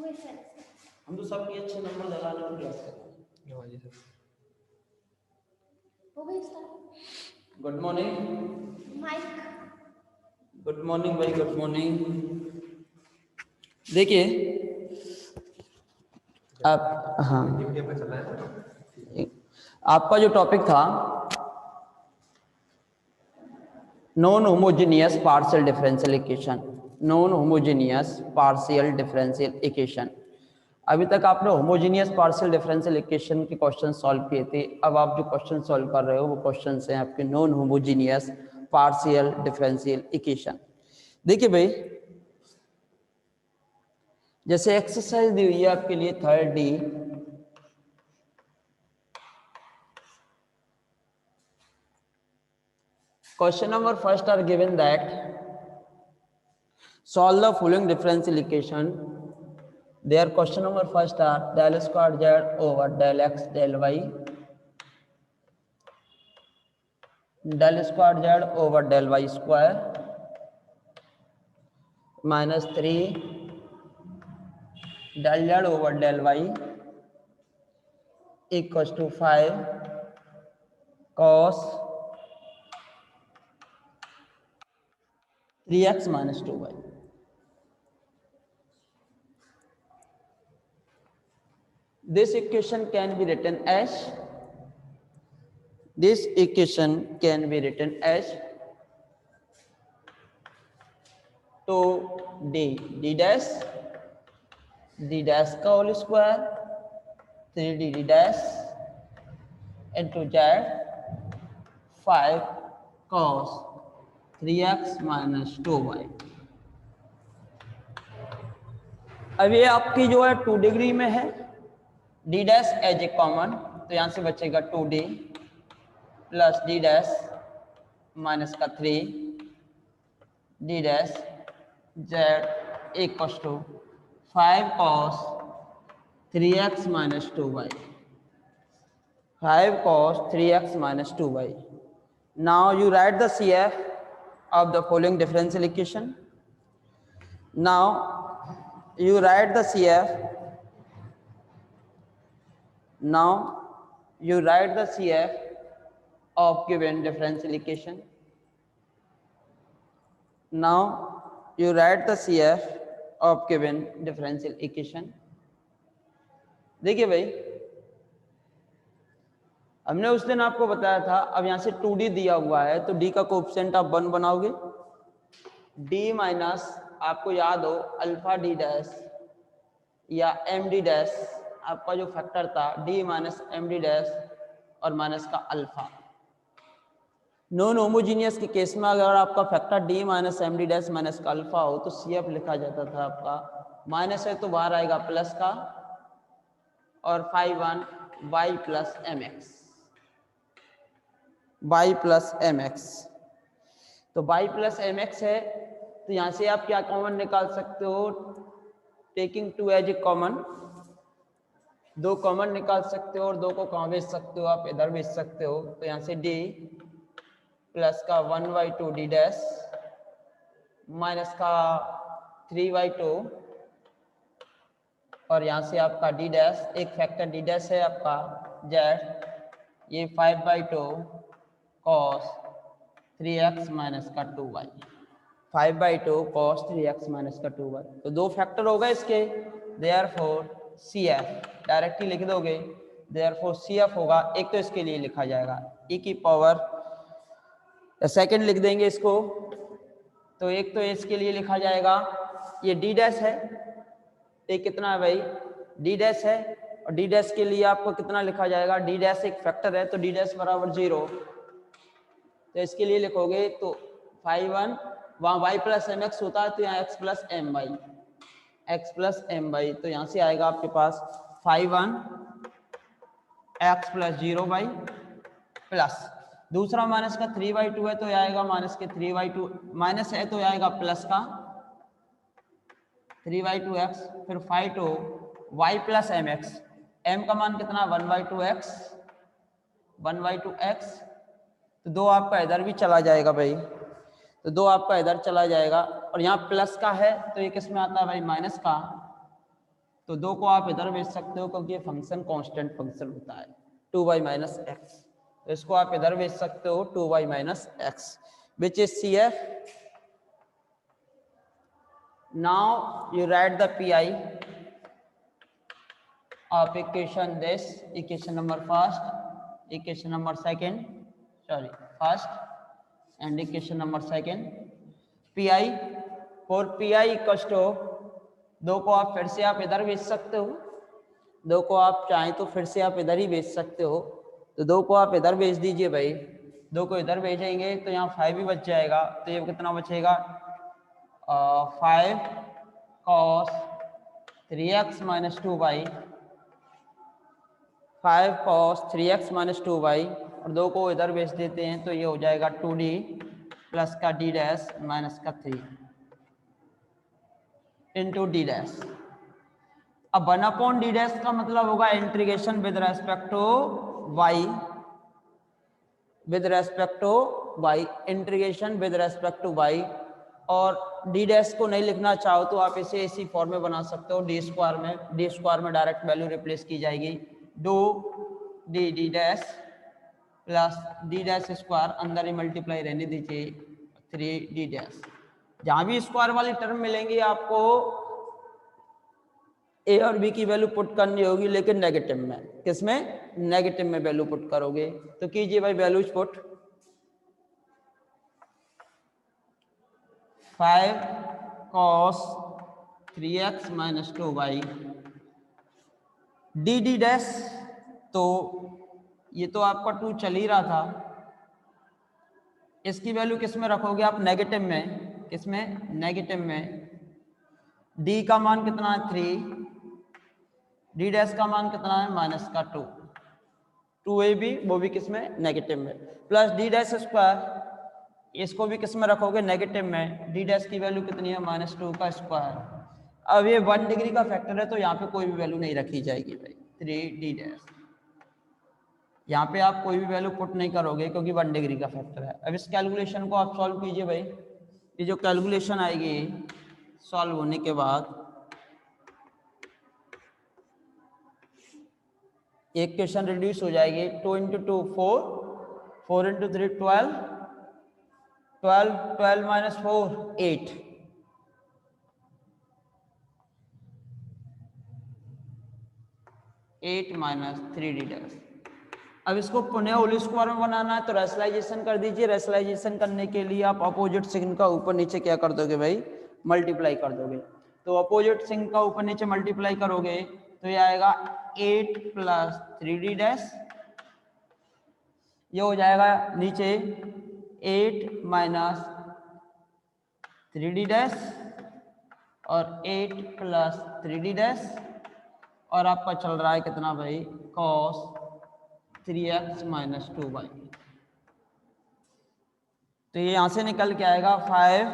हम तो सबके अच्छे नंबर लगाने का प्रयास कर रहे हैं। Good morning Mike. Good morning भाई, गुड मॉर्निंग। देखिए आप, हाँ, आपका जो टॉपिक था non homogeneous partial differential equation, non homogeneous partial differential equation. अभी तक आपने होमोजेनियस पार्शियल डिफरेंशियल इक्वेशन के क्वेश्चन सॉल्व किए थे। अब आप जो क्वेश्चन सॉल्व कर रहे हो वो क्वेश्चन हैं आपके non homogeneous partial differential equation. देखिए भाई, जैसे एक्सरसाइज दी हुई है आपके लिए 3D, question number first are given that solve the following differential equation. Their question number first are del square z over del x del y, del square z over del y square minus 3 del z over del y equals to 5 cos 3x minus 2y. This equation can be written as, this equation can be written as 2d d dash का whole square 3d d dash into z 5 cos 3x minus 2y। अब ये आपकी जो है 2 degree में है, d dash as a common, तो यहां से बचेगा 2d plus d dash minus का 3 d dash z equals to 5 cos 3x minus 2y, 5 cos 3x minus 2y. Now you write the CF of the following differential equation. Now you write the CF. Now you write the CF of given differential equation. Now you write the CF of given differential equation. देखिए भाई, हमने उस दिन आपको बताया था, अब यहां से 2d दिया हुआ है तो d का कोएफिशिएंट आप 1 बनाओगे, d माइनस आपको याद हो अल्फा d डैश या md डैश, आपका जो फैक्टर था d माइनस md डैश और माइनस का अल्फा। नॉन होमोजीनियस के केस में अगर आपका factor d minus md dash minus का अल्फा हो तो CF लिखा जाता था आपका, माइनस है तो बाहर आएगा प्लस का, और 5 y plus mx, y plus mx। तो y प्लस mx है तो यहां से आप क्या कॉमन निकाल सकते हो, taking 2 as a common, 2 common निकाल सकते हो और 2 को कहाँ भेज सकते हो, आप इधर भेज सकते हो। तो यहां से d प्लस का 1/2 d डैश माइनस का 3/2, और यहां से आपका d डैश, एक फैक्टर d डैश है आपका z, ये 5/2 cos 3x माइनस का 2y, 5/2 cos 3x माइनस का 2y। तो 2 फैक्टर हो गए इसके, देयरफॉर CF डायरेक्टली लिख दोगे, देयरफॉर CF होगा, एक तो इसके लिए लिखा जाएगा e की पावर, सेकंड लिख देंगे इसको, तो एक तो इसके लिए लिखा जाएगा, ये d डैश है, ये कितना है भाई d डैश है, और d डैश के लिए आपको कितना लिखा जाएगा, d डैश एक फैक्टर है तो d डैश बराबर 0, तो इसके लिए लिखोगे तो 5 वहाँ y प्लस एम एक्स होता है तो यहाँ x plus m y, x plus m y, तो यहाँ से आएगा आपके पास 5 x प्लस 0y प्लस, दूसरा माइनस का 3/2 है तो आएगा माइनस के 3/2, माइनस है तो आएगा प्लस का 3/2x, फिर 5 y plus m x, m का मान कितना 1/2x, 1/2x, तो 2 आपका इधर भी चला जाएगा भाई, तो 2 आपका इधर चला जाएगा, और यहाँ प्लस का है तो ये किस में आता है भाई माइनस का, तो 2 को आप इधर भेज सकते हो क्योंकि ये फंक्शन कांस्टेंट फंक्शन होता है 2y माइनस एक्स, तो इसको आप इधर भेज सकते हो 2y minus x which is CF. Now you write the PI of equation this, equation number first, equation number second, sorry first and equation number second. PI for PI equals to 2 को आप फिर से आप इधर भेज सकते हो, 2 को आप चाहें तो फिर से आप इधर ही भेज सकते हो, तो 2 को आप इधर भेज दीजिए भाई, 2 को इधर भेजेंगे तो यहाँ 5 भी बच जाएगा, तो ये कितना बचेगा 5 cos 3x minus 2y, 5 cos 3x minus 2y और 2 को इधर भेज देते हैं तो ये हो जाएगा 2d प्लस का d डैश माइनस का 3 इंटू डी डैश. अब 1/d डैश का मतलब होगा integration with respect to y, with respect to y, integration with respect to y. और डी डैश को नहीं लिखना चाहो तो आप इसे इसी फॉर्म में बना सकते हो, डी स्क्वायर में डायरेक्ट वैल्यू रिप्लेस की जाएगी, do D dash plus d dash square, अंदर ही मल्टीप्लाई रहने दीजिए 3d डैश. जहां भी स्क्वायर वाली टर्म मिलेंगी आपको ए और बी की वैल्यू पुट करनी होगी, लेकिन नेगेटिव में. किसमें? नेगेटिव में वैल्यू पुट करोगे. तो कीजिए भाई values put. 5 cos 3x minus 2y D dash, तो ये तो आपका 2 चल ही रहा था, इसकी वैल्यू किस में रखोगे आप? नेगेटिव में. किसमें? नेगेटिव में. डी का मान कितना है? 3. डी डैश का मान कितना है? माइनस का 2. 2a भी, वो भी किसमें? नेगेटिव में. प्लस डी डैश स्क्वायर, इसको भी किस में रखोगे? नेगेटिव में. डी डैश की वैल्यू कितनी है? माइनस 2 का स्क्वायर. अब ये 1 डिग्री का फैक्टर है तो यहाँ पे कोई भी वैल्यू नहीं रखी जाएगी भाई. 3d डैश, यहाँ पे आप कोई भी वैल्यू पुट नहीं करोगे क्योंकि 1 डिग्री का फैक्टर है. अब इस कैलकुलेशन को आप सॉल्व कीजिए भाई. ये जो कैलकुलेशन आएगी सॉल्व होने के बाद, एक क्वेश्चन रिड्यूस हो जाएगी. 2 into 2 4, 4 into 3 12, 12 minus 4 8, 8 minus 3d dash. अब इसको पुनः होल स्क्वायर में बनाना है तो रेशनलाइजेशन कर दीजिए. रेशनलाइजेशन करने के लिए आप अपोजिट साइन का ऊपर नीचे क्या कर दोगे भाई? मल्टीप्लाई कर दोगे. तो अपोजिट साइन का ऊपर नीचे मल्टीप्लाई करोगे तो ये आएगा 8 प्लस 3d डैश, ये हो जाएगा नीचे 8 माइनस 3d डैश और 8 प्लस 3d डैश, और आपका चल रहा है कितना भाई? cos 3x minus 2y. तो ये यहां से निकल के आएगा 5,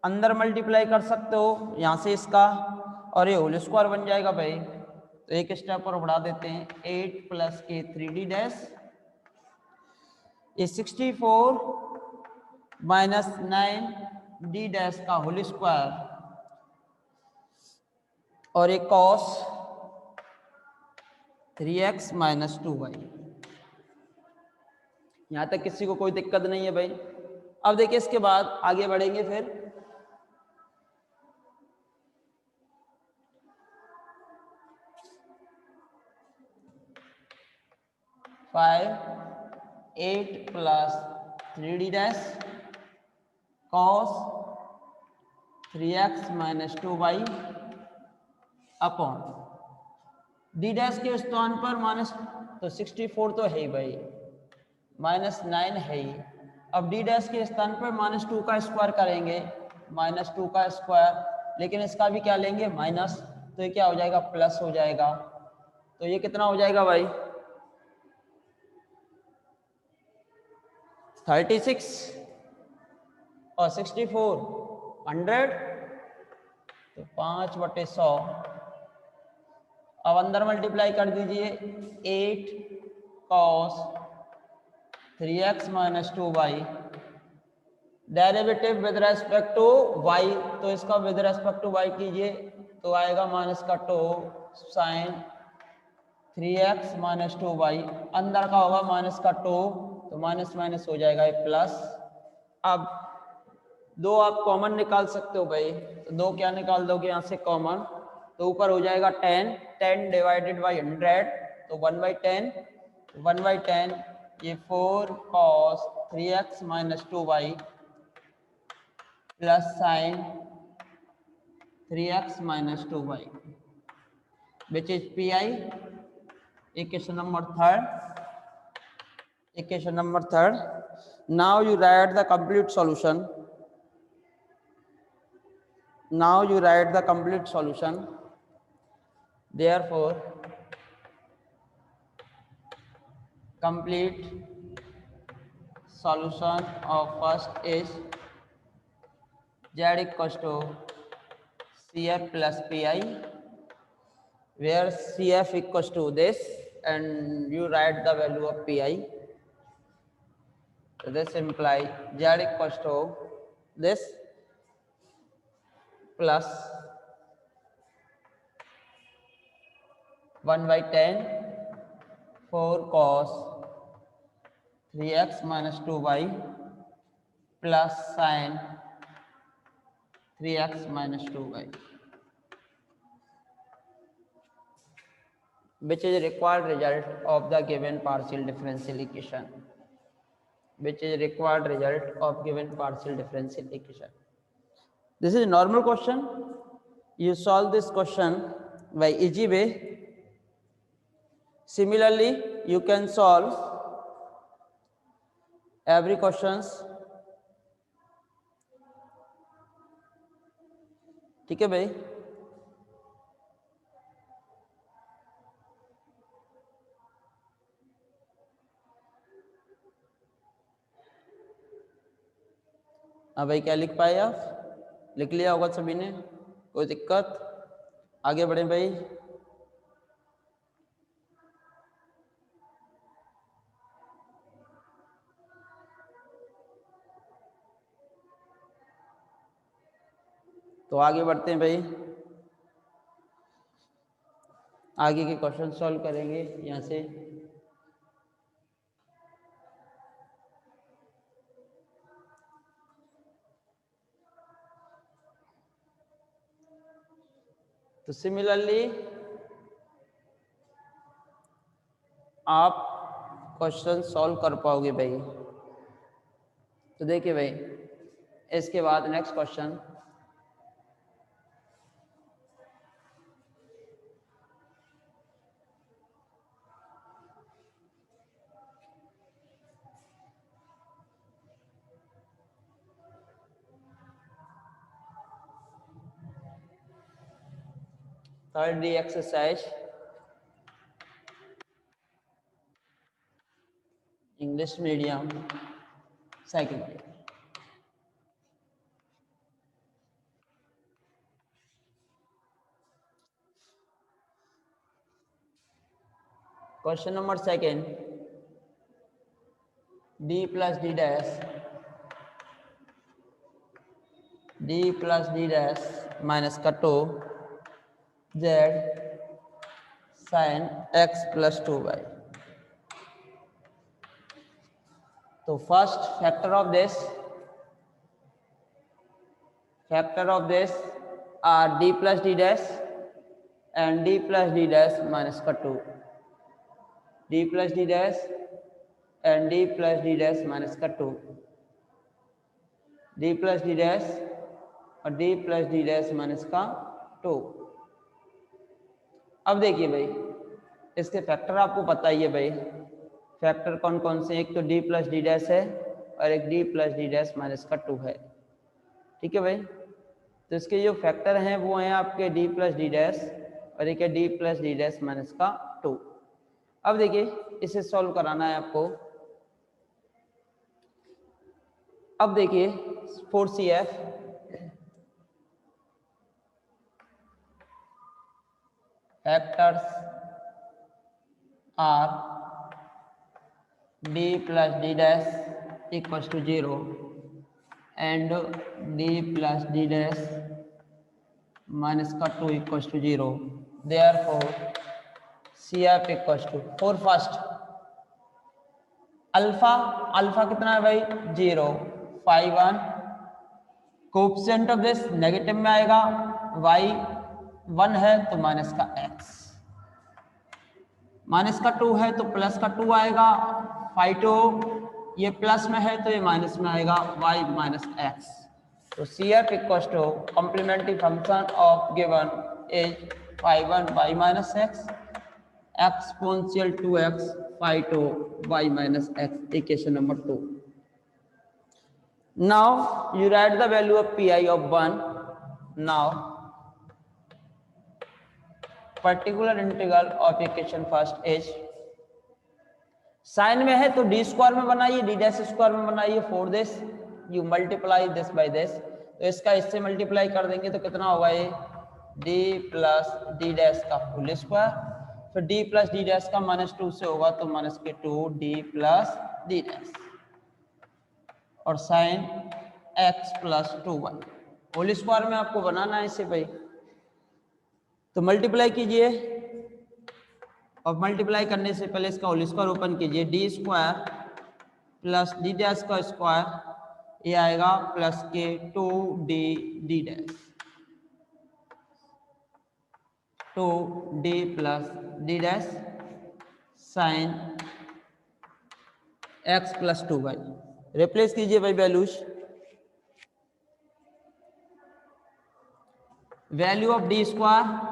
अंदर मल्टीप्लाई कर सकते हो यहां से इसका, और ये होल स्क्वायर बन जाएगा भाई. तो एक स्टेप और बढ़ा देते हैं. 8 प्लस के 3d डैश, ये 64 माइनस 9d डैश का होल स्क्वायर, और एक cos 3x माइनस 2y. यहां तक किसी को कोई दिक्कत नहीं है भाई. अब देखिए इसके बाद आगे बढ़ेंगे. फिर 5 8 plus 3d dash cos 3x minus 2y upon D dash के स्थान पर माइनस, तो 64 तो है ही भाई, माइनस 9 है ही. अब डी डैश के स्थान पर माइनस 2 का स्क्वायर करेंगे, माइनस 2 का स्क्वायर, लेकिन इसका भी क्या लेंगे? माइनस. तो ये क्या हो जाएगा? प्लस हो जाएगा. तो ये कितना हो जाएगा भाई? 36 और 64 100, तो 5/100. अब अंदर मल्टीप्लाई कर दीजिए. 8 cos 3x minus 2y derivative with respect to y, तो इसका विद रेस्पेक्ट टू y कीजिए तो आएगा माइनस का 2 साइन 3x माइनस 2y, अंदर का होगा माइनस का 2 तो माइनस माइनस हो जाएगा ये प्लस। अब दो आप कॉमन निकाल सकते हो भाई, तो दो क्या निकाल दोगे यहाँ से कॉमन, तो ऊपर हो जाएगा 10, 10 डिवाइडेड बाई 100 तो 1/10, 1/10 ये 4 cos 3x minus 2y plus sign 3x minus 2y which is PI। Equation number third, equation number third. Now you right the complete solution, now you write the complete solution, therefore complete solution of first is z equals to CF plus PI, where CF equals to this and you write the value of PI, so this implies z equals to this plus 1/10 4 cos 3x minus 2y plus sin 3x minus 2y, which is required result of the given partial differential equation, which is required result of given partial differential equation. This is a normal question. You solve this question by easy way. Similarly, you can solve every questions, ठीक है भाई। हाँ भाई, क्या लिख पाए आप? लिख लिया होगा सभी ने, कोई दिक्कत? आगे बढ़े भाई। तो आगे बढ़ते हैं भाई, आगे के क्वेश्चन सॉल्व करेंगे यहाँ से। तो सिमिलरली आप क्वेश्चन सॉल्व कर पाओगे भाई। तो देखिए भाई, इसके बाद next question, third D exercise, English medium second. Question number second, d plus d dash, d plus d dash minus का 2 z sin x plus 2y। तो first factor of this are d plus d dash and d plus d dash minus का 2, d plus d dash and d plus d dash minus का 2, d plus d dash और d plus d dash minus का 2। अब देखिए भाई, इसके factor आपको पता ही है भाई, फैक्टर कौन कौन से, एक तो d plus d dash है और एक d plus d dash minus का 2 है, ठीक है भाई। तो इसके जो फैक्टर हैं वो हैं आपके d plus d dash और एक है d plus d dash minus का 2। अब देखिए, इसे सॉल्व कराना है आपको। अब देखिए 4CF factors are d plus d dash equals to 0 and d plus d dash minus का 2 equals to 0, therefore c f equals to 4 first alpha, alpha कितना है भाई 0, 5 1, कोएफिशिएंट ऑफ दिस नेगेटिव में आएगा, y 1 है तो माइनस का x, minus का 2 है तो प्लस का 2 आएगा, 5 2 ये प्लस में है तो ये माइनस में आएगा, y माइनस x। तो CF equals to complementary function of given is 5 1 y minus x exponential 2x 5 2 y minus x, equation number 2. Now you write the value of pi of 1. Now particular integral of equation first is sine में है तो D square में बनाइए, D dash square में बनाइए, for this you multiply this by this, तो इसका इससे मल्टीप्लाई कर देंगे तो कितना होगा ये डी प्लस डी डैश का होल स्क्वायर, फिर d प्लस डी डैश का -2 से होगा तो माइनस के 2 d प्लस डी डैश और sine x plus 2y whole square में आपको बनाना है इसे भाई, तो मल्टीप्लाई कीजिए और मल्टीप्लाई करने से पहले इसका होल स्क्वायर ओपन कीजिए, D square plus d dash का स्क्वायर ये आएगा प्लस के 2d d dash 2d plus d dash sine x plus 2y, replace कीजिए भाई values, value of D square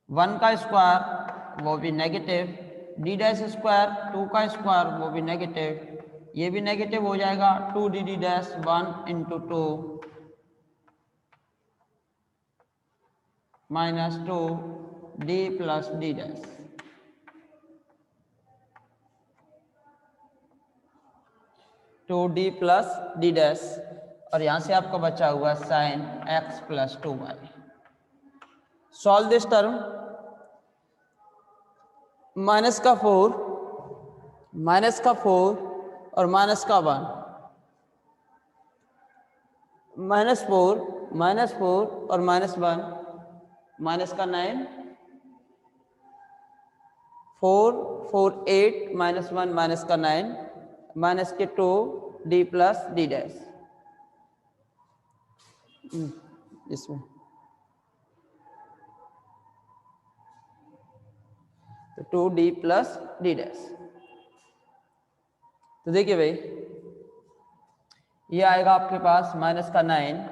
1 का स्क्वायर वो भी नेगेटिव, डी डैश स्क्वायर 2 का स्क्वायर वो भी नेगेटिव, ये भी नेगेटिव हो जाएगा, 2d d dash 1 into 2 minus 2d plus d dash 2d plus d dash और यहाँ से आपका बचा हुआ sine x plus 2y। Solve this term, minus का 4 और माइनस का 1, -4 और -1 माइनस का 9, 4 4 8 -1 माइनस का 9 माइनस के 2 d प्लस डी डैश, इसमें तो 2d प्लस डी डैश, तो देखिए भाई ये आएगा आपके पास माइनस का 9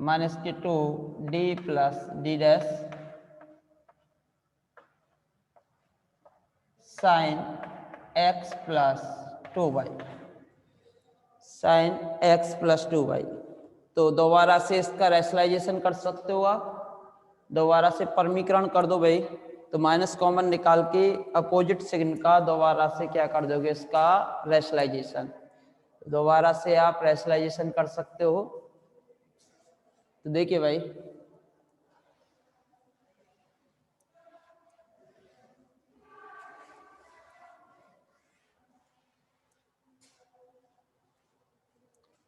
माइनस के 2d plus d dash sine x plus 2y, sine x plus 2y। तो दोबारा से इसका रैशनलाइजेशन कर सकते हो आप, दोबारा से परमीकरण कर दो भाई, तो माइनस कॉमन निकाल के अपोजिट साइन का दोबारा से क्या कर दोगे इसका रैशनलाइजेशन, दोबारा से आप रैशनलाइजेशन कर सकते हो। तो देखिए भाई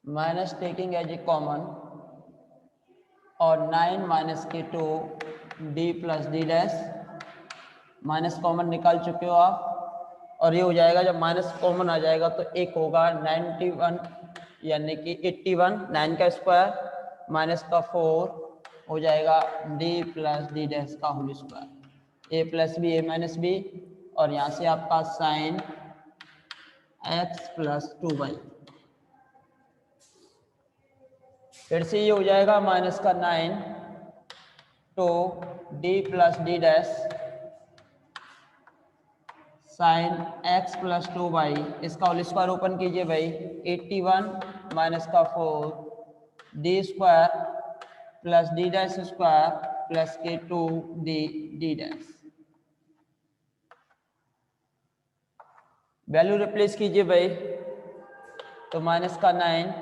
minus taking as a common और 9 माइनस के 2 d plus d dash, minus common निकाल चुके हो आप और ये हो जाएगा, जब माइनस कॉमन आ जाएगा तो एक होगा 91 यानी कि 81, 9 का स्क्वायर माइनस का 4 हो जाएगा d प्लस डी डैश का whole square, a plus b a minus b और यहाँ से आपका साइन x प्लस 2y, फिर से ये हो जाएगा माइनस का 9 तो d plus d dash sine x plus 2y, इसका होल स्क्वायर ओपन कीजिए भाई, 81 माइनस का 4 d square plus d dash square plus के 2d d dash, value replace कीजिए भाई, तो माइनस का 9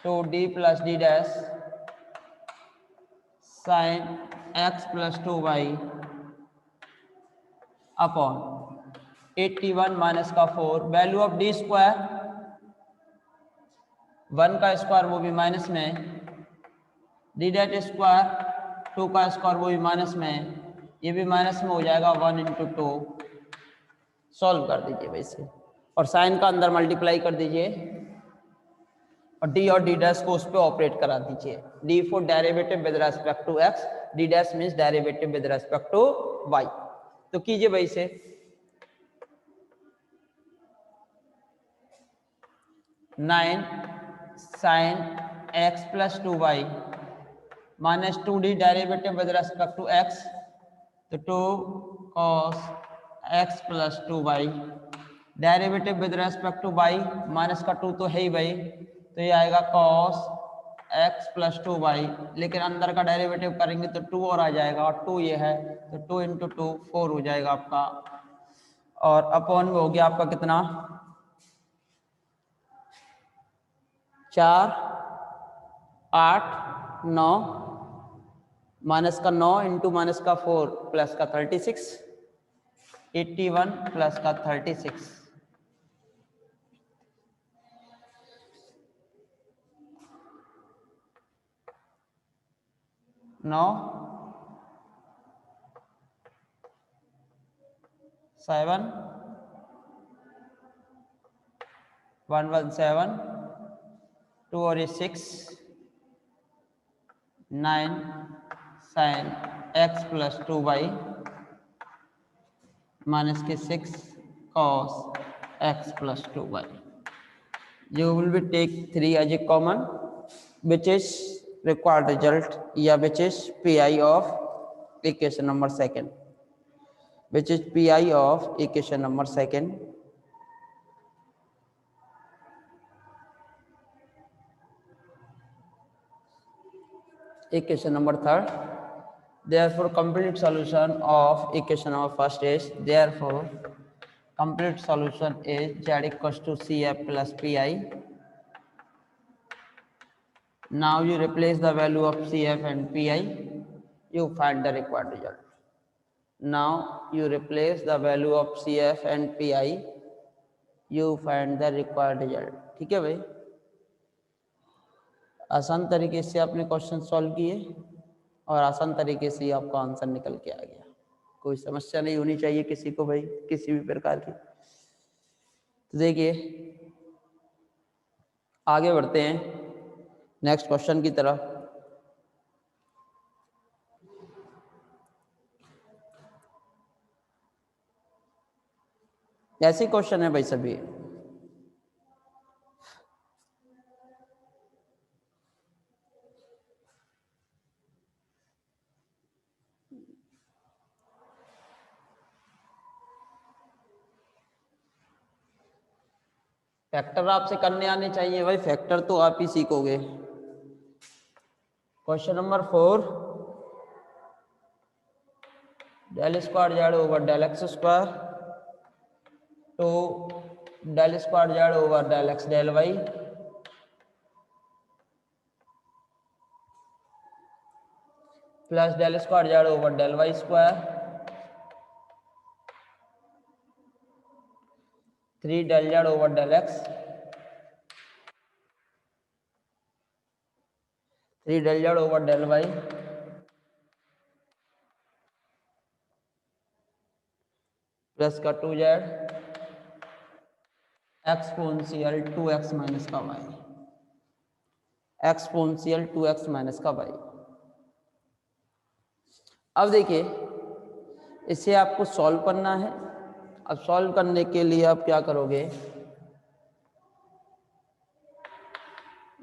तो d plus d dash sine x plus 2y upon 81 minus का 4, वैल्यू ऑफ डी स्क्वायर 1 का स्क्वायर वो भी माइनस में, डी डेट स्क्वायर 2 का स्क्वायर वो भी माइनस में, ये भी माइनस में हो जाएगा 1 इंटू 2। सॉल्व कर दीजिए वैसे, और साइन का अंदर मल्टीप्लाई कर दीजिए और डी और डी डैश को उस पर ऑपरेट करा दीजिए। D for derivative with respect to x, d dash means derivative with respect to y. तो कीजिए भाई से, 9 sine x plus 2y minus 2d derivative with respect to x, तो 2 cos x plus 2y derivative with respect to y, minus का 2 तो है ही भाई, तो ये आएगा cos x प्लस 2y, लेकिन अंदर का डेरिवेटिव करेंगे तो 2 और आ जाएगा, और 2 ये है तो 2 इंटू 2 4 हो जाएगा आपका, और अपॉन में हो गया आपका कितना 4 8 9 माइनस का 9 इंटू माइनस का 4 प्लस का 36, 81 प्लस का 36, 9 7 117 2 और 6 9 sign x plus 2y minus के 6 cos x plus 2y। You will be take 3 as a common, which is required result, या which is pi of equation number second, which is pi of equation number second. Equation number third, therefore complete solution of equation number first is, therefore complete solution is z equals to cf plus pi. Now you replace the value of cf and pi, you find the required result. Now you replace the value of cf and pi, you find the required result. ठीक है भाई, आसान तरीके से आपने question solve किए और आसान तरीके से आपका आंसर निकल के आ गया। कोई समस्या नहीं होनी चाहिए किसी को भाई, किसी भी प्रकार की। तो देखिए आगे बढ़ते हैं नेक्स्ट क्वेश्चन की तरफ। ऐसे क्वेश्चन है भाई सभी। फैक्टर आपसे करने आने चाहिए भाई, फैक्टर तो आप ही सीखोगे। Question number 4, del square z over del x square to del square z over del x del y plus del square z over del y square 3 del z over del x 3 del z over del y plus का 2 z exponential 2x minus का y, exponential 2x minus का y. अब देखिए इसे आपको solve करना है। अब सॉल्व करने के लिए आप क्या करोगे,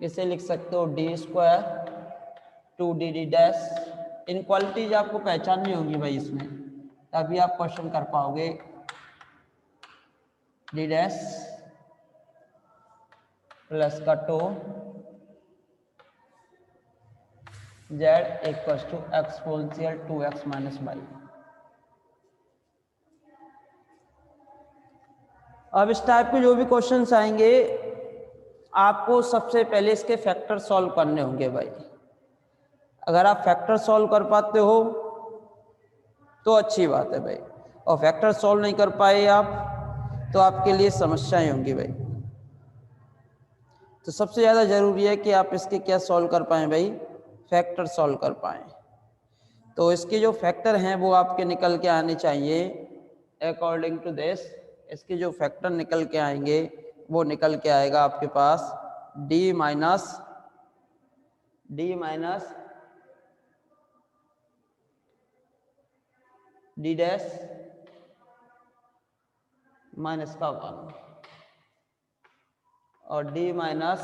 इसे लिख सकते हो D square 2d d dash. Inequalities आपको पहचाननी होगी भाई इसमें, तभी आप क्वेश्चन कर पाओगे। डी डैश प्लस का 2 z equals to exponential 2x minus y. अब इस टाइप के जो भी क्वेश्चंस आएंगे आपको सबसे पहले इसके फैक्टर सॉल्व करने होंगे भाई। अगर आप फैक्टर सॉल्व कर पाते हो तो अच्छी बात है भाई, और फैक्टर सॉल्व नहीं कर पाए आप तो आपके लिए समस्याएं होंगी भाई। तो सबसे ज़्यादा ज़रूरी है कि आप इसके क्या सॉल्व कर पाएँ भाई, फैक्टर सॉल्व कर पाएँ। तो इसके जो फैक्टर हैं वो आपके निकल के आने चाहिए अकॉर्डिंग टू दिस। इसके जो फैक्टर निकल के आएंगे वो निकल के आएगा आपके पास d minus d dash minus का 1 और d minus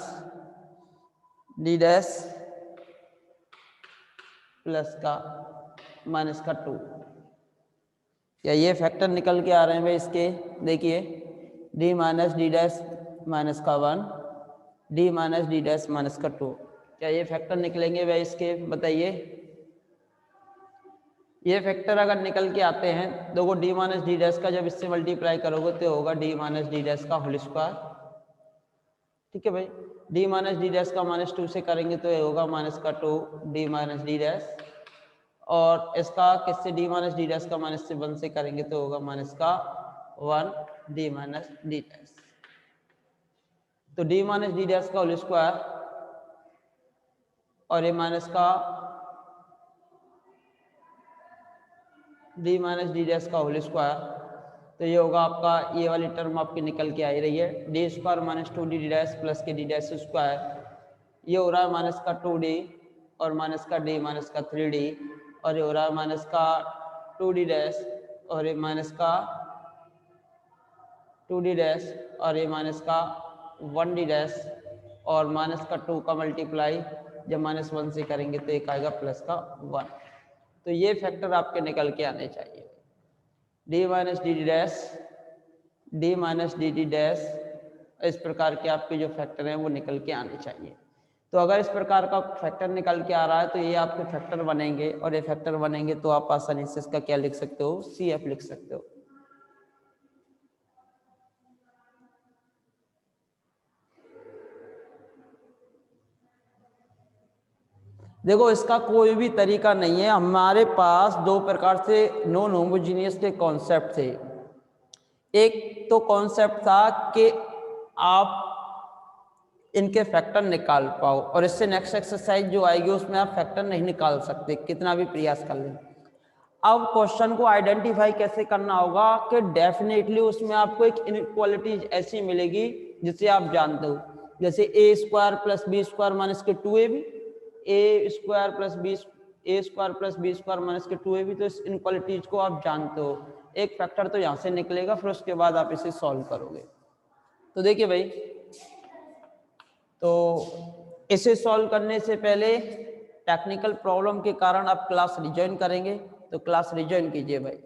d dash plus का माइनस का 2। क्या ये फैक्टर निकल के आ रहे हैं भाई इसके? देखिए d minus D dash minus का 1, d minus D dash minus का 2। क्या ये फैक्टर निकलेंगे भाई इसके? बताइए। ये फैक्टर अगर निकल के आते हैं देखो d माइनस डी डैश का जब इससे मल्टीप्लाई करोगे तो होगा d माइनस डी डैश का होल स्क्वायर। ठीक है भाई, d माइनस डी डैश का -2 से करेंगे तो ये होगा माइनस का 2 d माइनस डी डैश, और इसका किससे d माइनस डी डैश का -1 से करेंगे तो होगा माइनस का 1 d माइनस डी डैश। तो d माइनस डी डैश का होल स्क्वायर और ये माइनस का d माइनस डी डैश का होल स्क्वायर, तो ये होगा आपका, ये वाली टर्म आपकी निकल के आ रही है d square minus 2d dash plus के d डैश स्क्वायर। ये हो रहा है माइनस का 2d और माइनस का d माइनस का 3d, और ये हो रहा है माइनस का 2d डैश और ये माइनस का 2d डैश और ये माइनस का 1d डैश, और माइनस का 2 का मल्टीप्लाई जब -1 से करेंगे तो एक आएगा प्लस का 1। तो ये फैक्टर आपके निकल के आने चाहिए d minus D dash, d minus D dash, इस प्रकार के आपके जो फैक्टर हैं वो निकल के आने चाहिए। तो अगर इस प्रकार का फैक्टर निकल के आ रहा है तो ये आपके फैक्टर बनेंगे, और ये फैक्टर बनेंगे तो आप आसानी से इसका क्या लिख सकते हो, CF लिख सकते हो। देखो इसका कोई भी तरीका नहीं है, हमारे पास दो प्रकार से नॉन होमोजीनियस के कॉन्सेप्ट थे। एक तो कॉन्सेप्ट था कि आप इनके फैक्टर निकाल पाओ, और इससे नेक्स्ट एक्सरसाइज जो आएगी उसमें आप फैक्टर नहीं निकाल सकते कितना भी प्रयास कर लें। अब क्वेश्चन को आइडेंटिफाई कैसे करना होगा कि डेफिनेटली उसमें आपको एक इनइक्वालिटी ऐसी मिलेगी जिसे आप जानते हो, जैसे a square plus b square minus के 2ab, a square plus b square minus के 2ab। तो इस इनइक्वालिटीज को आप जानते हो। एक फैक्टर तो यहाँ से निकलेगा, फिर उसके बाद आप इसे सॉल्व करोगे। तो देखिए भाई, तो इसे सॉल्व करने से पहले टेक्निकल प्रॉब्लम के कारण आप क्लास रिजॉइन करेंगे, तो क्लास रिजॉइन कीजिए भाई।